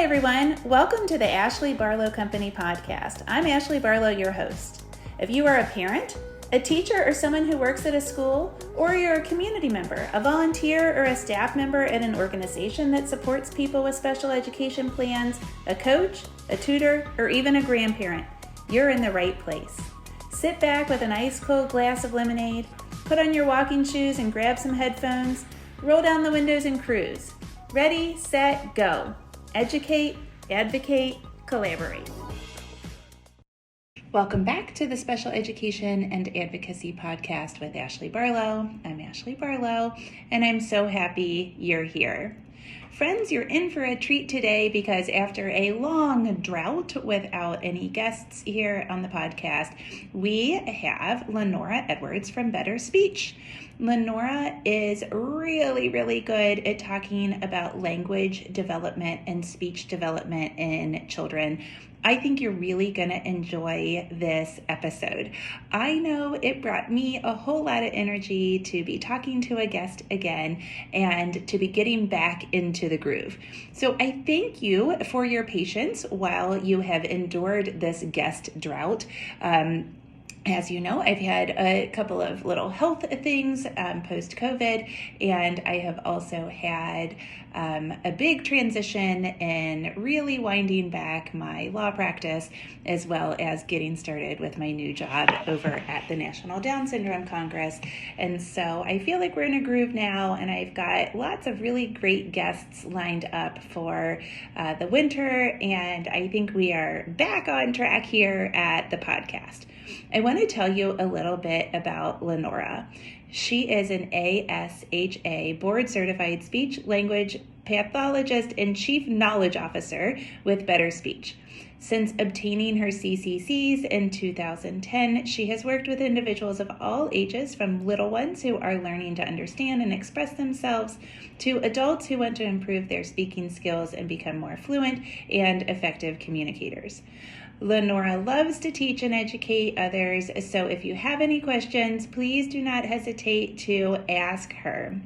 Hi, everyone. Welcome to the Ashley Barlow Company podcast. I'm Ashley Barlow, your host. If you are a parent, a teacher, or someone who works at a school, or you're a community member, a volunteer, or a staff member at an organization that supports people with special education plans, a coach, a tutor, or even a grandparent, you're in the right place. Sit back with an ice-cold glass of lemonade, put on your walking shoes and grab some headphones, roll down the windows and cruise. Ready, set, go. Educate, advocate, collaborate. Welcome back to the Special Education and Advocacy Podcast with Ashley Barlow. I'm Ashley Barlow, and I'm so happy you're here. Friends, you're in for a treat today because after a long drought without any guests here on the podcast, we have Lenora Edwards from Better Speech. Lenora is really good at talking about language development and speech development in children. I think you're really going to enjoy this episode. I know it brought me a whole lot of energy to be talking to a guest again and to be getting back into the groove. So I thank you for your patience while you have endured this guest drought. As you know, I've had a couple of little health things post-COVID, and I have also had a big transition in really winding back my law practice, as well as getting started with my new job over at the National Down Syndrome Congress. And so I feel like we're in a groove now, and I've got lots of really great guests lined up for the winter, and I think we are back on track here at the podcast. I want to tell you a little bit about Lenora. She is an ASHA board-certified speech language pathologist and chief knowledge officer with Better Speech. Since obtaining her CCCs in 2010, she has worked with individuals of all ages, from little ones who are learning to understand and express themselves to adults who want to improve their speaking skills and become more fluent and effective communicators. Lenora loves to teach and educate others, so if you have any questions, please do not hesitate to ask her.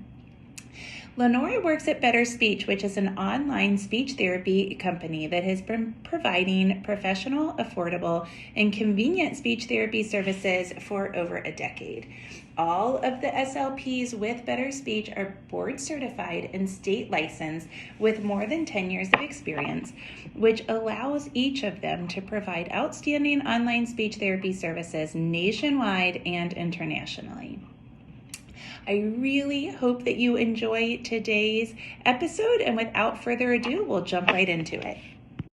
Lenora works at Better Speech, which is an online speech therapy company that has been providing professional, affordable, and convenient speech therapy services for over a decade. All of the SLPs with Better Speech are board certified and state licensed with more than 10 years of experience, which allows each of them to provide outstanding online speech therapy services nationwide and internationally. I really hope that you enjoy today's episode, and without further ado, we'll jump right into it.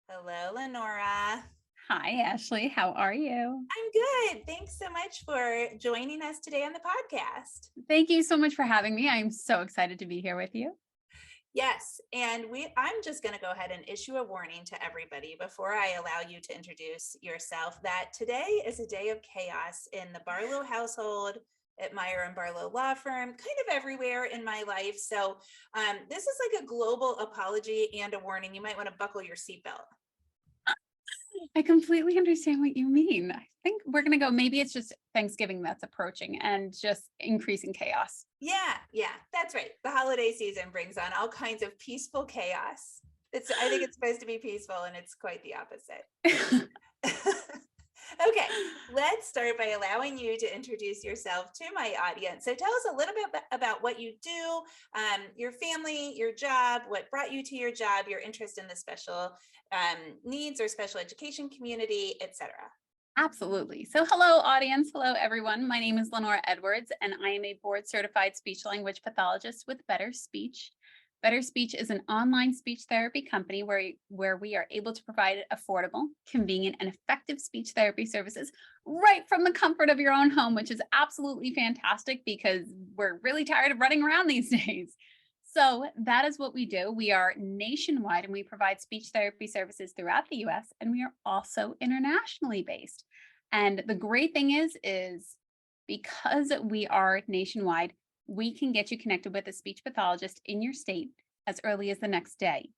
Hello, Lenora. Hi, Ashley. How are you? I'm good. Thanks so much for joining us today on the podcast. Thank you so much for having me. I'm so excited to be here with you. Yes, and I'm just going to go ahead and issue a warning to everybody before I allow you to introduce yourself that today is a day of chaos in the Barlow household, at Meyer and Barlow Law Firm, kind of everywhere in my life. So this is like a global apology and a warning. You might want to buckle your seatbelt. I completely understand what you mean. I think we're going to go, maybe it's just Thanksgiving that's approaching and just increasing chaos. Yeah, that's right. The holiday season brings on all kinds of peaceful chaos. I think it's supposed to be peaceful, and it's quite the opposite. Okay, let's start by allowing you to introduce yourself to my audience. So tell us a little bit about what you do, your family, your job, what brought you to your job, your interest in the special needs or special education community, etc. Absolutely. So hello, audience. Hello, everyone. My name is Lenora Edwards, and I am a board certified speech language pathologist with Better Speech. Better Speech is an online speech therapy company where we are able to provide affordable, convenient, and effective speech therapy services right from the comfort of your own home, which is absolutely fantastic because we're really tired of running around these days. So that is what we do. We are nationwide, and we provide speech therapy services throughout the US, and we are also internationally based. And the great thing is because we are nationwide, we can get you connected with a speech pathologist in your state as early as the next day.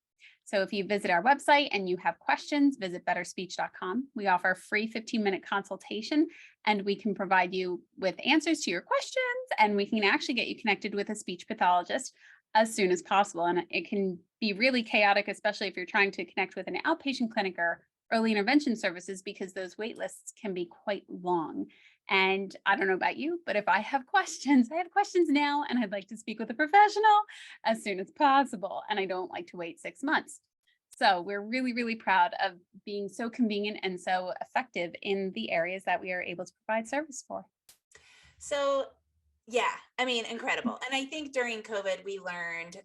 So if you visit our website and you have questions, visit betterspeech.com. We offer a free 15-minute consultation, and we can provide you with answers to your questions, and we can actually get you connected with a speech pathologist as soon as possible. And it can be really chaotic, especially if you're trying to connect with an outpatient clinic or early intervention services, because those wait lists can be quite long. And I don't know about you, but if I have questions, I have questions now, and I'd like to speak with a professional as soon as possible. And I don't like to wait 6 months. So we're really, really proud of being so convenient and so effective in the areas that we are able to provide service for. So, yeah, I mean, incredible. And I think during COVID, we learned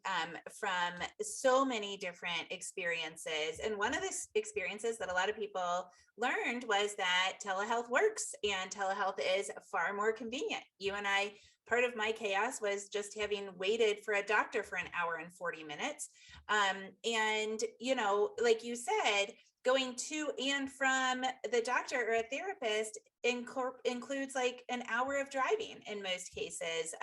from so many different experiences. And one of the experiences that a lot of people learned was that telehealth works and telehealth is far more convenient. You and I, part of my chaos was just having waited for a doctor for an hour and 40 minutes. And, like you said, going to and from the doctor or a therapist includes like an hour of driving in most cases.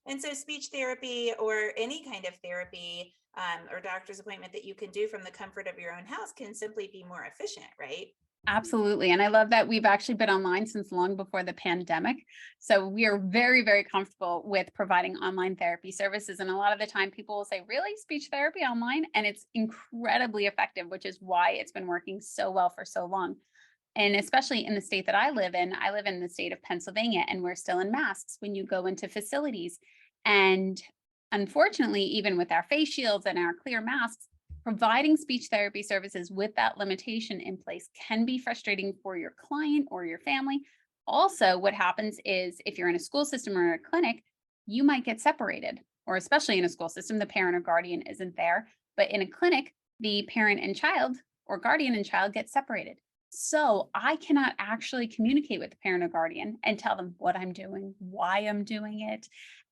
And so speech therapy or any kind of therapy or doctor's appointment that you can do from the comfort of your own house can simply be more efficient, right? Absolutely. And I love that we've actually been online since long before the pandemic. So we are very, very comfortable with providing online therapy services. And a lot of the time people will say, really, speech therapy online? And it's incredibly effective, which is why it's been working so well for so long. And especially in the state that I live in the state of Pennsylvania, and we're still in masks when you go into facilities. And unfortunately, even with our face shields and our clear masks, providing speech therapy services with that limitation in place can be frustrating for your client or your family. Also, what happens is if you're in a school system or a clinic, you might get separated, or especially in a school system, the parent or guardian isn't there. But in a clinic, the parent and child or guardian and child get separated. So I cannot actually communicate with the parent or guardian and tell them what I'm doing, why I'm doing it.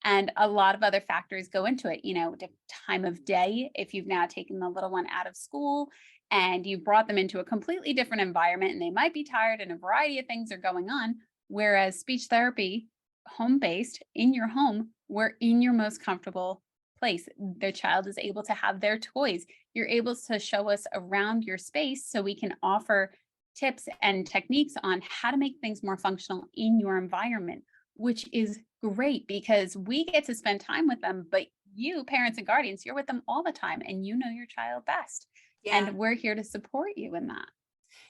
And a lot of other factors go into it, the time of day. If you've now taken the little one out of school and you've brought them into a completely different environment and they might be tired and a variety of things are going on. Whereas speech therapy, home based in your home, we're in your most comfortable place. The child is able to have their toys. You're able to show us around your space so we can offer tips and techniques on how to make things more functional in your environment, which is great because we get to spend time with them, but you, parents and guardians, you're with them all the time and you know your child best. Yeah. And we're here to support you in that.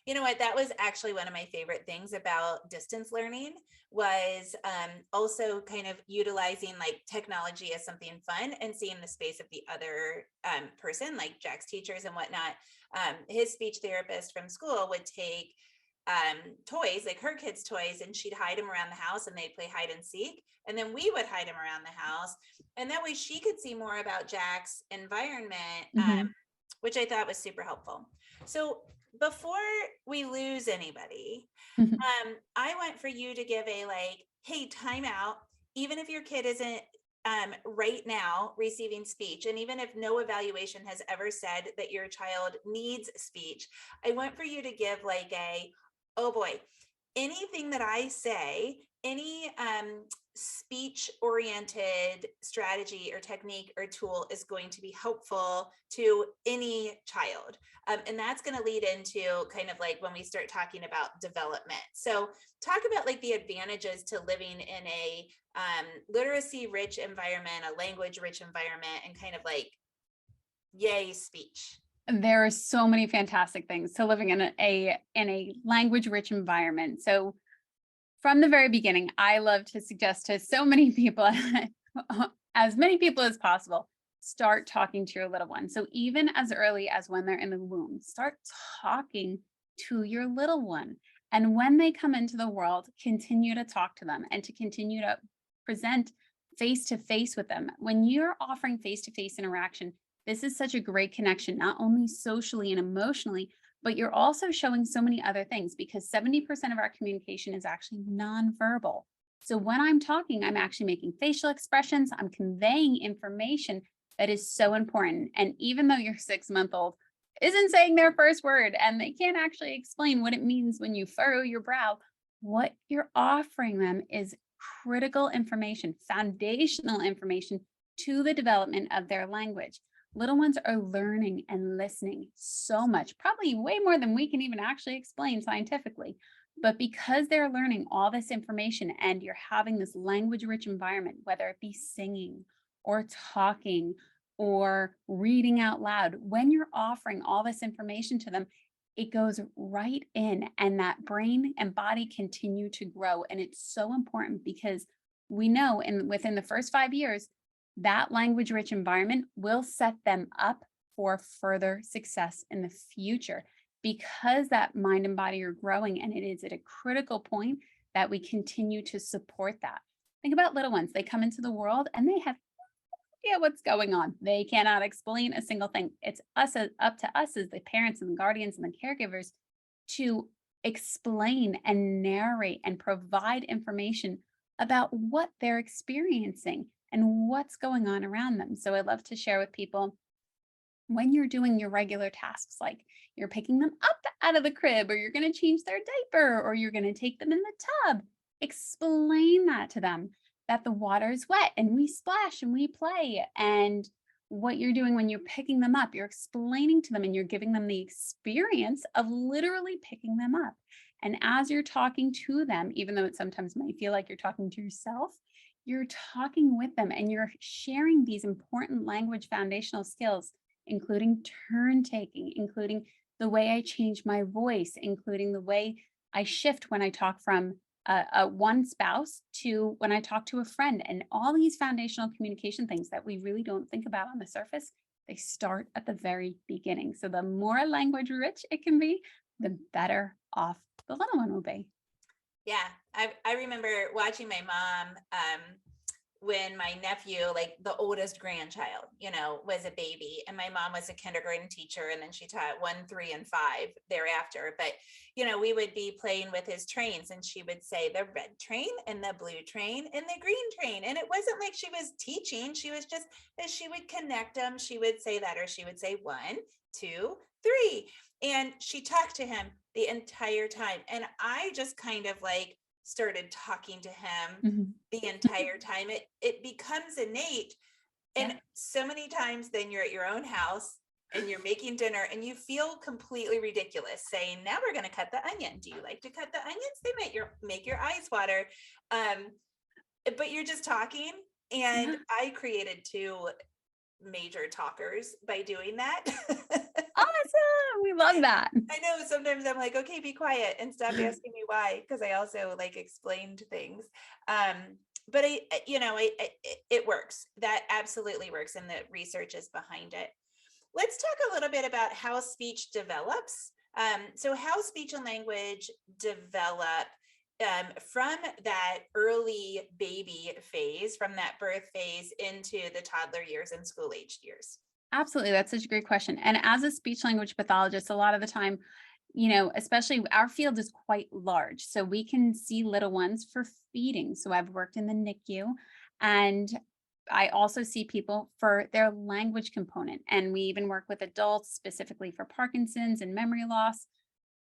You know what? That was actually one of my favorite things about distance learning was also kind of utilizing like technology as something fun and seeing the space of the other person, like Jack's teachers and whatnot. His speech therapist from school would take toys, like her kids' toys, and she'd hide them around the house and they'd play hide and seek. And then we would hide them around the house. And that way she could see more about Jack's environment, Mhm. which I thought was super helpful. So before we lose anybody, Mhm. I want for you to give a like, hey, time out. Even if your kid isn't right now receiving speech, and even if no evaluation has ever said that your child needs speech, I want for you to give like a, oh boy, anything that I say, any speech oriented strategy or technique or tool is going to be helpful to any child. And that's going to lead into kind of like when we start talking about development. So talk about like the advantages to living in a literacy rich environment, a language rich environment, and kind of like, yay, speech. There are so many fantastic things to living in a language rich environment. So from the very beginning, I love to suggest to so many people, as many people as possible, start talking to your little one. So even as early as when they're in the womb, start talking to your little one. And when they come into the world, continue to talk to them and to continue to present face to face with them. When you're offering face to face interaction, this is such a great connection, not only socially and emotionally, but you're also showing so many other things because 70% of our communication is actually nonverbal. So when I'm talking, I'm actually making facial expressions, I'm conveying information that is so important. And even though your 6 month old isn't saying their first word and they can't actually explain what it means when you furrow your brow, what you're offering them is critical information, foundational information to the development of their language. Little ones are learning and listening so much, probably way more than we can even actually explain scientifically. But because they're learning all this information and you're having this language rich environment, whether it be singing or talking or reading out loud, when you're offering all this information to them, it goes right in and that brain and body continue to grow. And it's so important because we know within the first 5 years, that language rich environment will set them up for further success in the future because that mind and body are growing. And it is at a critical point that we continue to support that. Think about little ones. They come into the world and they have no idea what's going on. They cannot explain a single thing. It's up to us as the parents and the guardians and the caregivers to explain and narrate and provide information about what they're experiencing and what's going on around them. So I love to share with people when you're doing your regular tasks, like you're picking them up out of the crib, or you're going to change their diaper, or you're going to take them in the tub, explain that to them that the water is wet and we splash and we play. And what you're doing when you're picking them up, you're explaining to them and you're giving them the experience of literally picking them up. And as you're talking to them, even though it sometimes might feel like you're talking to yourself, you're talking with them and you're sharing these important language foundational skills, including turn taking, including the way I change my voice, including the way I shift when I talk from one spouse to when I talk to a friend, and all these foundational communication things that we really don't think about on the surface, they start at the very beginning. So the more language rich it can be, the better off the little one will be. Yeah, I remember watching my mom when my nephew, like the oldest grandchild, was a baby, and my mom was a kindergarten teacher, and then she taught 1, 3, and 5 thereafter. But we would be playing with his trains, and she would say the red train and the blue train and the green train, and it wasn't like she was teaching. She was just, as she would connect them, she would say that, or she would say 1, 2, 3, and she talked to him the entire time. And I just kind of like started talking to him the entire time. It becomes innate. And Yeah. so many times then you're at your own house and you're making dinner and you feel completely ridiculous saying, now we're going to cut the onion. Do you like to cut the onions? They make your eyes water. But you're just talking. And Yeah. I created 2 major talkers by doing that. Awesome. We love that. I know sometimes I'm like, okay, be quiet and stop asking me why, because I also like explained things. But it works. That absolutely works, and the research is behind it. Let's talk a little bit about how speech develops. So how speech and language develop from that early baby phase, from that birth phase into the toddler years and school-aged years. Absolutely. That's such a great question. And as a speech language pathologist, a lot of the time, especially our field is quite large. So we can see little ones for feeding. So I've worked in the NICU, and I also see people for their language component. And we even work with adults specifically for Parkinson's and memory loss.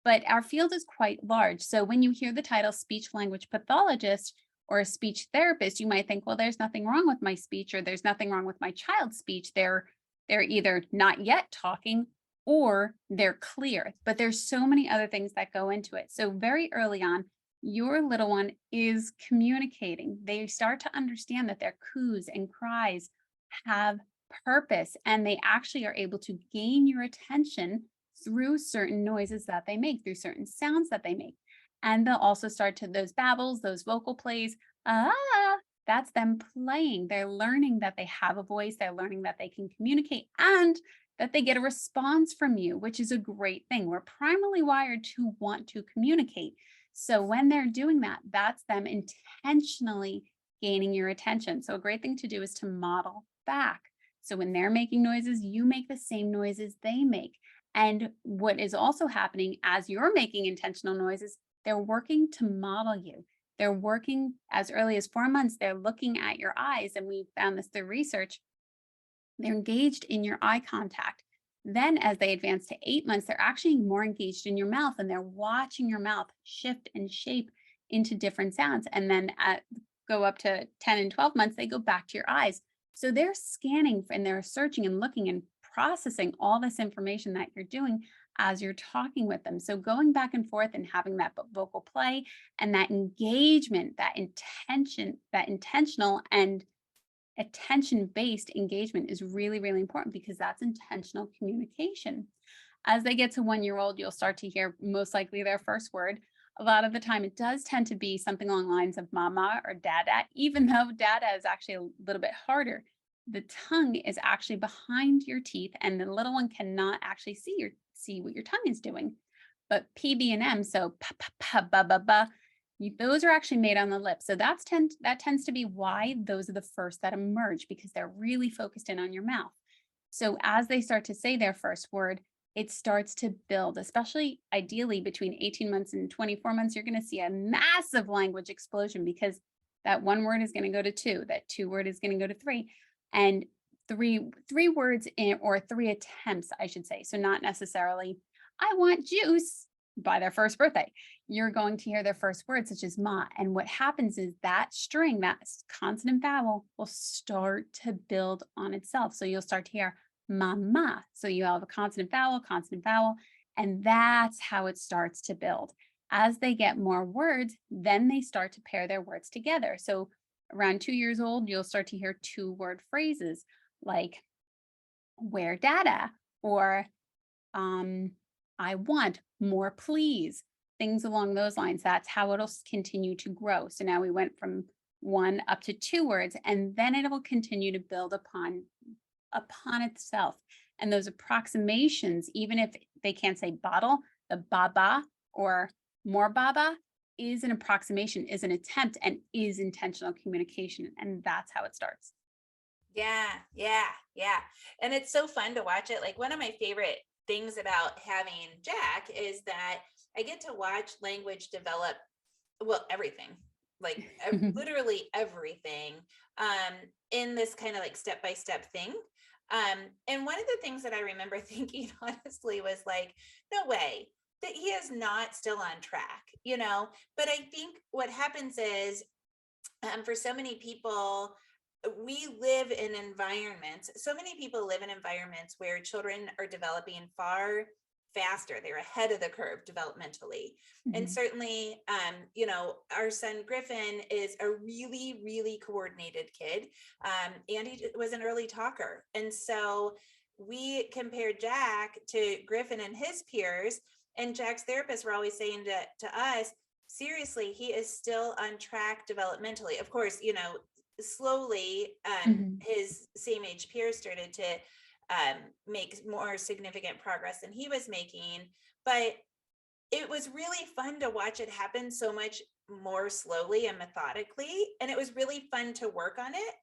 But our field is quite large. So when you hear the title speech language pathologist or a speech therapist, you might think, well, there's nothing wrong with my speech, or there's nothing wrong with my child's speech. They're either not yet talking or they're clear, but there's so many other things that go into it. So very early on, your little one is communicating. They start to understand that their coos and cries have purpose, and they actually are able to gain your attention through certain noises that they make, through certain sounds that they make. And they'll also start to those babbles, those vocal plays. That's them playing. They're learning that they have a voice. They're learning that they can communicate and that they get a response from you, which is a great thing. We're primarily wired to want to communicate. So when they're doing that, that's them intentionally gaining your attention. So a great thing to do is to model back. So when they're making noises, you make the same noises they make. And what is also happening as you're making intentional noises, they're working to model you. They're working as early as 4 months. They're looking at your eyes, and we found this through research. They're engaged in your eye contact. Then as they advance to 8 months, they're actually more engaged in your mouth, and they're watching your mouth shift and shape into different sounds. And then go up to 10 and 12 months, they go back to your eyes. So they're scanning and they're searching and looking and processing all this information that you're doing as you're talking with them. So going back and forth and having that vocal play and that engagement, that intention, that intentional and Attention-based engagement is really, really important because that's intentional communication. As they get to 1 year old, you'll start to hear most likely their first word. A lot of the time, it does tend to be something along the lines of mama or dada, even though dada is actually a little bit harder. The tongue is actually behind your teeth, and the little one cannot actually see what your tongue is doing. But PB and M, so pa pa pa ba ba ba, those are actually made on the lips. So that tends to be why those are the first that emerge because they're really focused in on your mouth. So as they start to say their first word, it starts to build, especially ideally between 18 months and 24 months, you're going to see a massive language explosion because that one word is going to go to two, that two word is going to go to three, and three words in, or three attempts, I should say. So not necessarily, I want juice by their first birthday. You're going to hear their first word, such as ma. And what happens is that string, that consonant vowel, will start to build on itself. So you'll start to hear mama. So you have a consonant, vowel, and that's how it starts to build. As they get more words, then they start to pair their words together. So around 2 years old, you'll start to hear 2-word phrases like where dada, or I want more, please, things along those lines. That's how it'll continue to grow. So now we went from 1 up to 2 words, and then it will continue to build upon itself. And those approximations, even if they can't say bottle, the baba or more baba is an approximation, is an attempt, and is intentional communication. And that's how it starts. Yeah, yeah, yeah. And it's so fun to watch it. Like, one of my favorite things about having Jack is that I get to watch language develop, well, everything, like literally everything, um, in this kind of like step by step thing. And one of the things that I remember thinking honestly was like, no way that he is not still on track, you know? But I think what happens is, for so many people, we live in environments, so many people live in environments where children are developing far faster. They're ahead of the curve developmentally. And Mhm. certainly, our son Griffin is a really, really coordinated kid. And he was an early talker. And so we compared Jack to Griffin and his peers. And Jack's therapists were always saying to us, seriously, he is still on track developmentally. Of course, slowly, Mhm. his same age peers started to make more significant progress than he was making. But it was really fun to watch it happen so much more slowly and methodically. And it was really fun to work on it.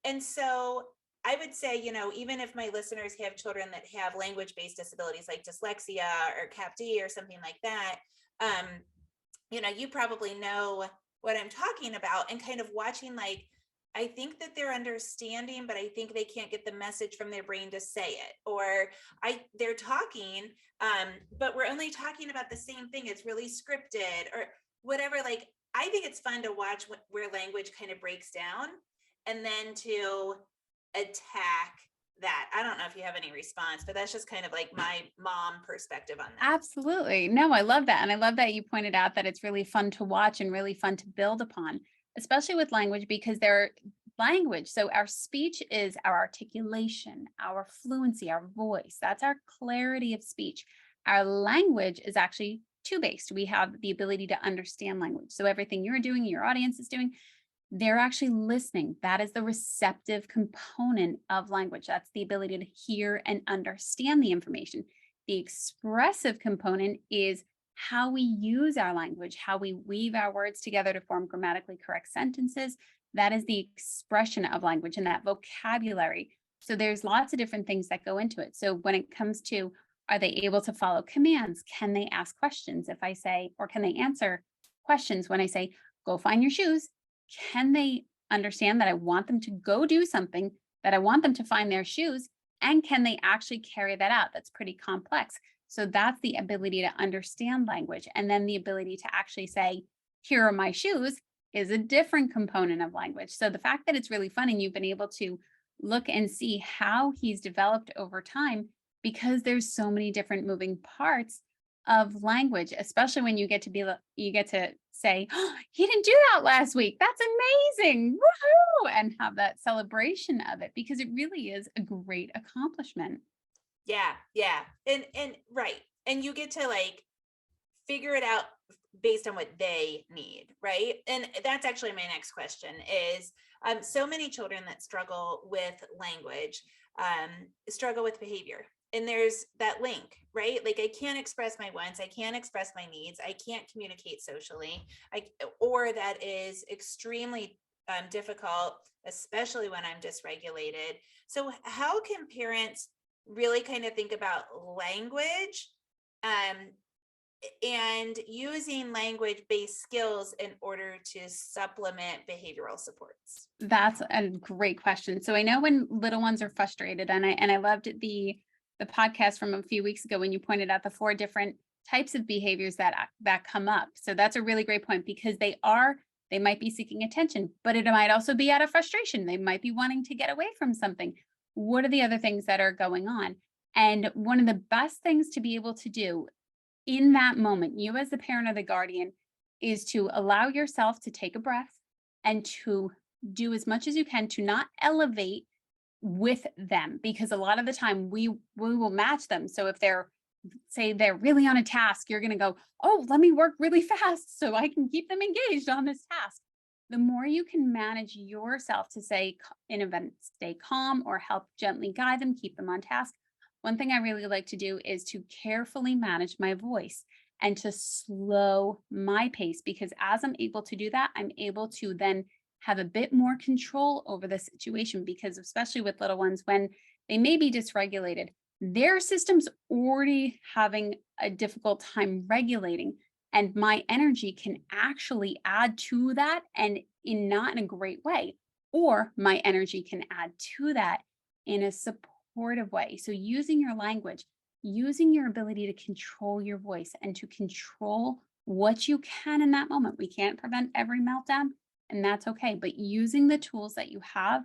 And so I would say, even if my listeners have children that have language-based disabilities like dyslexia or CAPD or something like that, um, you probably know what I'm talking about, and kind of watching, like, I think that they're understanding, but I think they can't get the message from their brain to say it, or they're talking, but we're only talking about the same thing. It's really scripted or whatever. Like, I think it's fun to watch where language kind of breaks down and then to attack that. I don't know if you have any response, but that's just kind of like my mom perspective on that. Absolutely. No, I love that. And I love that you pointed out that it's really fun to watch and really fun to build upon, especially with language, because they're language. So our speech is our articulation, our fluency, our voice. That's our clarity of speech. Our language is actually two based. We have the ability to understand language. So everything you're doing, your audience is doing, they're actually listening. That is the receptive component of language. That's the ability to hear and understand the information. The expressive component is how we use our language, how we weave our words together to form grammatically correct sentences. That is the expression of language and that vocabulary. So there's lots of different things that go into it. So when it comes to, are they able to follow commands? Can they ask questions if I say, or can they answer questions when I say, go find your shoes? Can they understand that I want them to go do something, that I want them to find their shoes? And can they actually carry that out? That's pretty complex. So that's the ability to understand language. And then the ability to actually say, here are my shoes is a different component of language. So the fact that it's really fun and you've been able to look and see how he's developed over time, because there's so many different moving parts, of language, especially when you get to say, oh, he didn't do that last week. That's amazing. Woohoo! And have that celebration of it because it really is a great accomplishment. Yeah. Yeah. And right. And you get to like figure it out based on what they need, right? And that's actually my next question is so many children that struggle with language struggle with behavior. And there's that link, right? Like I can't express my wants, I can't express my needs, I can't communicate socially, or that is extremely difficult, especially when I'm dysregulated. So how can parents really kind of think about language um, and using language-based skills in order to supplement behavioral supports? That's a great question. So I know when little ones are frustrated, and I loved the podcast from a few weeks ago when you pointed out the 4 different types of behaviors that come up. So that's a really great point because they might be seeking attention, but it might also be out of frustration. They might be wanting to get away from something. What are the other things that are going on? And one of the best things to be able to do in that moment, you as the parent or the guardian, is to allow yourself to take a breath and to do as much as you can to not elevate with them, because a lot of the time we will match them. So if they're really on a task, you're going to go, oh, let me work really fast so I can keep them engaged on this task. The more you can manage yourself to say in events, stay calm or help gently guide them, keep them on task. One thing I really like to do is to carefully manage my voice and to slow my pace, because as I'm able to do that, I'm able to then have a bit more control over the situation, because especially with little ones, when they may be dysregulated, their system's already having a difficult time regulating. And my energy can actually add to that, and not in a great way. Or my energy can add to that in a supportive way. So using your language, using your ability to control your voice and to control what you can in that moment. We can't prevent every meltdown, and that's okay. But using the tools that you have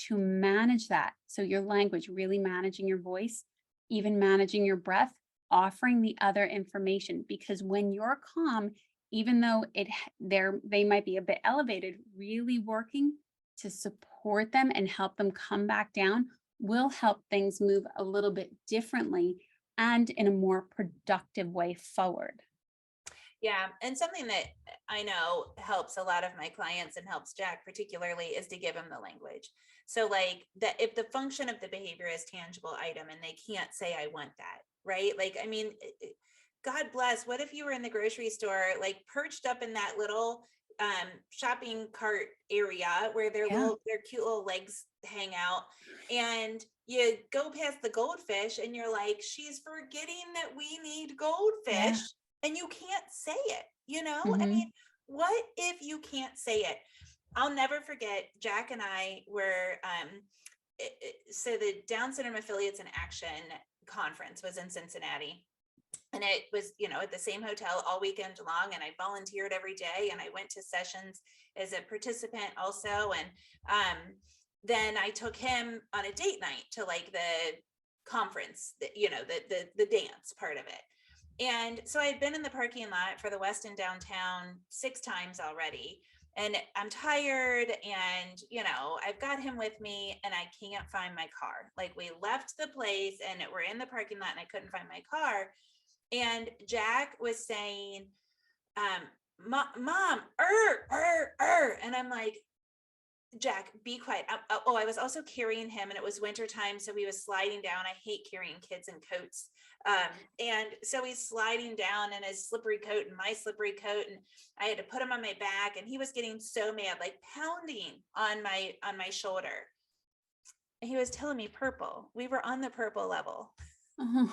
to manage that. So your language, really managing your voice, even managing your breath, offering the other information, because when you're calm, even though they might be a bit elevated, really working to support them and help them come back down will help things move a little bit differently and in a more productive way forward. Yeah. And something that I know helps a lot of my clients and helps Jack particularly is to give him the language. So like that if the function of the behavior is tangible item and they can't say, I want that, right? Like, I mean, God bless, what if you were in the grocery store, like perched up in that little shopping cart area where their Yeah. cute little legs hang out, and you go past the goldfish and you're like, she's forgetting that we need Yeah. goldfish, and you can't say it, you know? I mean, Hmm. what if you can't say it? I'll never forget, Jack and I were so the Down Syndrome Affiliates in Action conference was in Cincinnati, and it was, you know, at the same hotel all weekend long, and I volunteered every day and I went to sessions as a participant also. And then I took him on a date night to like the conference, you know, the dance part of it. And so I had been in the parking lot for the Westin downtown 6 times already, and I'm tired, and you know, I've got him with me and I can't find my car. Like we left the place and we're in the parking lot and I couldn't find my car. And Jack was saying, mom, and I'm like, Jack, be quiet. I was also carrying him, and it was wintertime, so he was sliding down. I hate carrying kids in coats. And so he's sliding down in his slippery coat and my slippery coat, and I had to put him on my back, and he was getting so mad, like pounding on my shoulder. And he was telling me purple. We were on the purple level. Oh.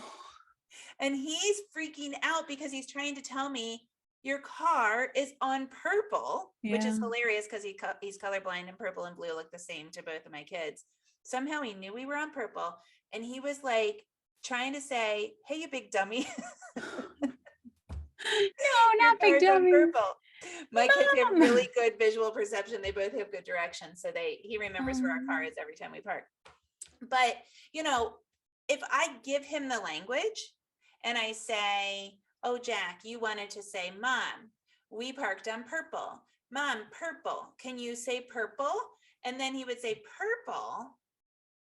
And he's freaking out because he's trying to tell me your car is on purple, which is Yeah. hilarious because he's colorblind, and purple and blue look the same to both of my kids. Somehow he knew we were on purple, and he was like trying to say, hey, you big dummy. No, Your not big car's on dummy. purple. My kids have Mom. really good visual perception. They both have good direction. So he remembers where our car Um, is every time we park. But, you know, if I give him the language and I say, Oh, Jack, you wanted to say, Mom, we parked on purple. Mom, purple. Can you say purple? And then he would say purple.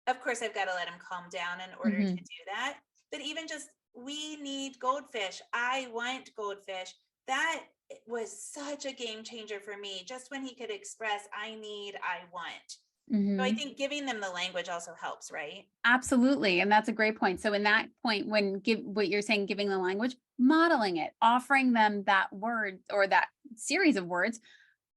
Of course, I've got to let him calm down in order to do that. But even just, we need goldfish. I want goldfish. That was such a game changer for me. Just when he could express, I need, I want. So I think giving them the language also helps, right? Absolutely. And that's a great point. So in that point, what you're saying, giving the language, modeling it, offering them that word or that series of words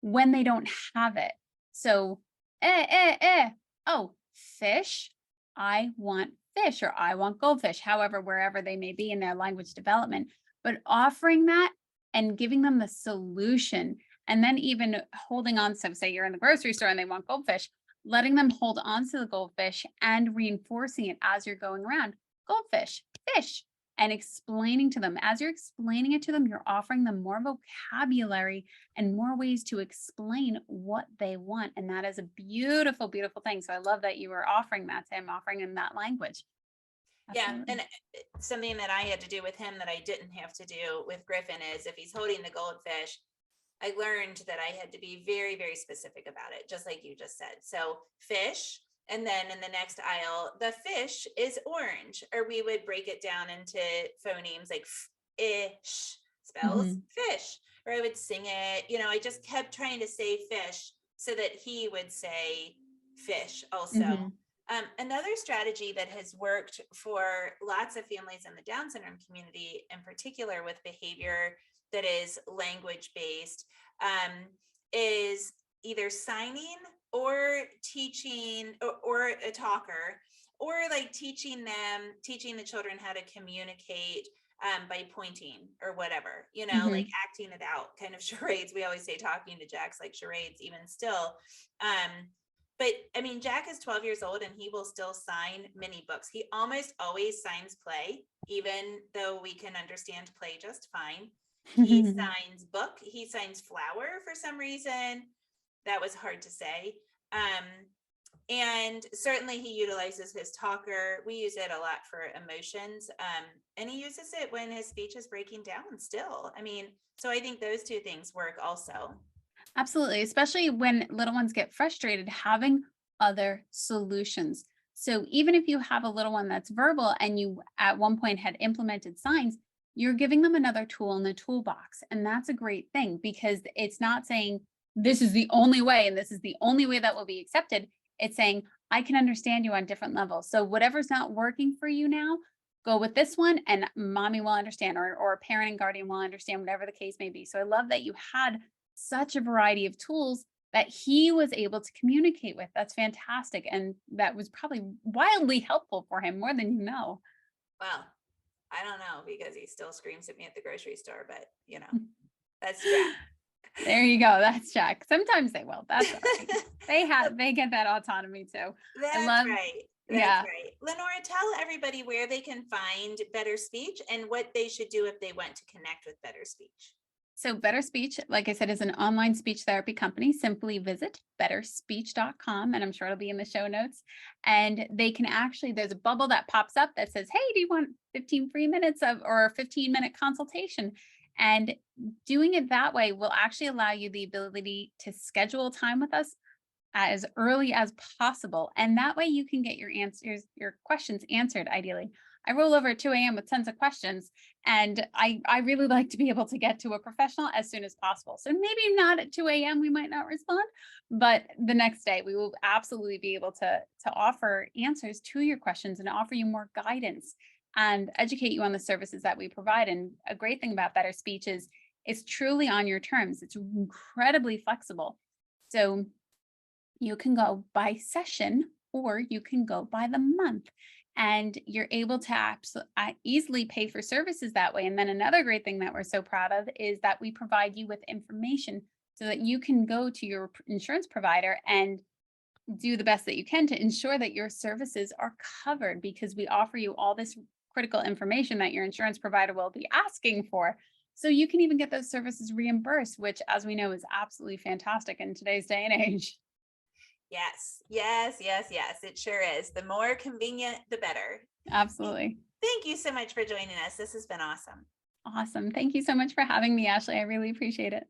when they don't have it. So, oh, fish, I want fish, or I want goldfish, however, wherever they may be in their language development, but offering that and giving them the solution. And then even holding on. So say you're in the grocery store and they want goldfish, letting them hold on to the goldfish and reinforcing it as you're going around. Goldfish, fish, and explaining to them. As you're explaining it to them, you're offering them more vocabulary and more ways to explain what they want. And that is a beautiful, beautiful thing. So I love that you were offering that to him, offering him that language. Absolutely. Yeah. And something that I had to do with him that I didn't have to do with Griffin is if he's holding the goldfish, I learned that I had to be very, very specific about it, just like you just said. So fish, and then in the next aisle, the fish is orange, or we would break it down into phonemes like ish spells fish, or I would sing it. I just kept trying to say fish so that he would say fish also. Another strategy that has worked for lots of families in the Down syndrome community, in particular with behavior that is language based, is either signing or teaching or a talker, or like teaching the children how to communicate by pointing or whatever, like acting it out, kind of charades. We always say talking to Jack's like charades even still. But I mean, Jack is 12 years old and he will still sign mini books. He almost always signs play, even though we can understand play just fine. He signs book. He signs flower for some reason. That was hard to say. And certainly he utilizes his talker. We use it a lot for emotions. And he uses it when his speech is breaking down still. I mean, so I think those two things work also. Absolutely. Especially when little ones get frustrated, having other solutions. So even if you have a little one that's verbal and you at one point had implemented signs, you're giving them another tool in the toolbox. And that's a great thing because it's not saying this is the only way and this is the only way that will be accepted. It's saying, I can understand you on different levels. So whatever's not working for you now, go with this one and mommy will understand, or a parent and guardian will understand, whatever the case may be. So I love that you had such a variety of tools that he was able to communicate with. That's fantastic. And that was probably wildly helpful for him, more than you know. Well, I don't know, because he still screams at me at the grocery store, but that's Jack. There you go. That's Jack. Sometimes they will. That's all right. They get that autonomy too. That's right. That's right. Lenora, tell everybody where they can find Better Speech and what they should do if they want to connect with Better Speech. So Better Speech, like I said, is an online speech therapy company. Simply visit betterspeech.com, and I'm sure it'll be in the show notes. And they can actually, there's a bubble that pops up that says, hey, do you want 15 free minutes or a 15-minute consultation? And doing it that way will actually allow you the ability to schedule time with us as early as possible. And that way you can get your questions answered ideally. I roll over at 2 a.m. with tons of questions, and I really like to be able to get to a professional as soon as possible. So maybe not at 2 a.m. we might not respond, but the next day we will absolutely be able to offer answers to your questions and offer you more guidance and educate you on the services that we provide. And a great thing about Better Speech is it's truly on your terms. It's incredibly flexible. So you can go by session or you can go by the month. And you're able to easily pay for services that way. And then another great thing that we're so proud of is that we provide you with information so that you can go to your insurance provider and do the best that you can to ensure that your services are covered, because we offer you all this critical information that your insurance provider will be asking for. So you can even get those services reimbursed, which, as we know, is absolutely fantastic in today's day and age. Yes. It sure is. The more convenient, the better. Absolutely. Thank you so much for joining us. This has been awesome. Awesome. Thank you so much for having me, Ashley. I really appreciate it.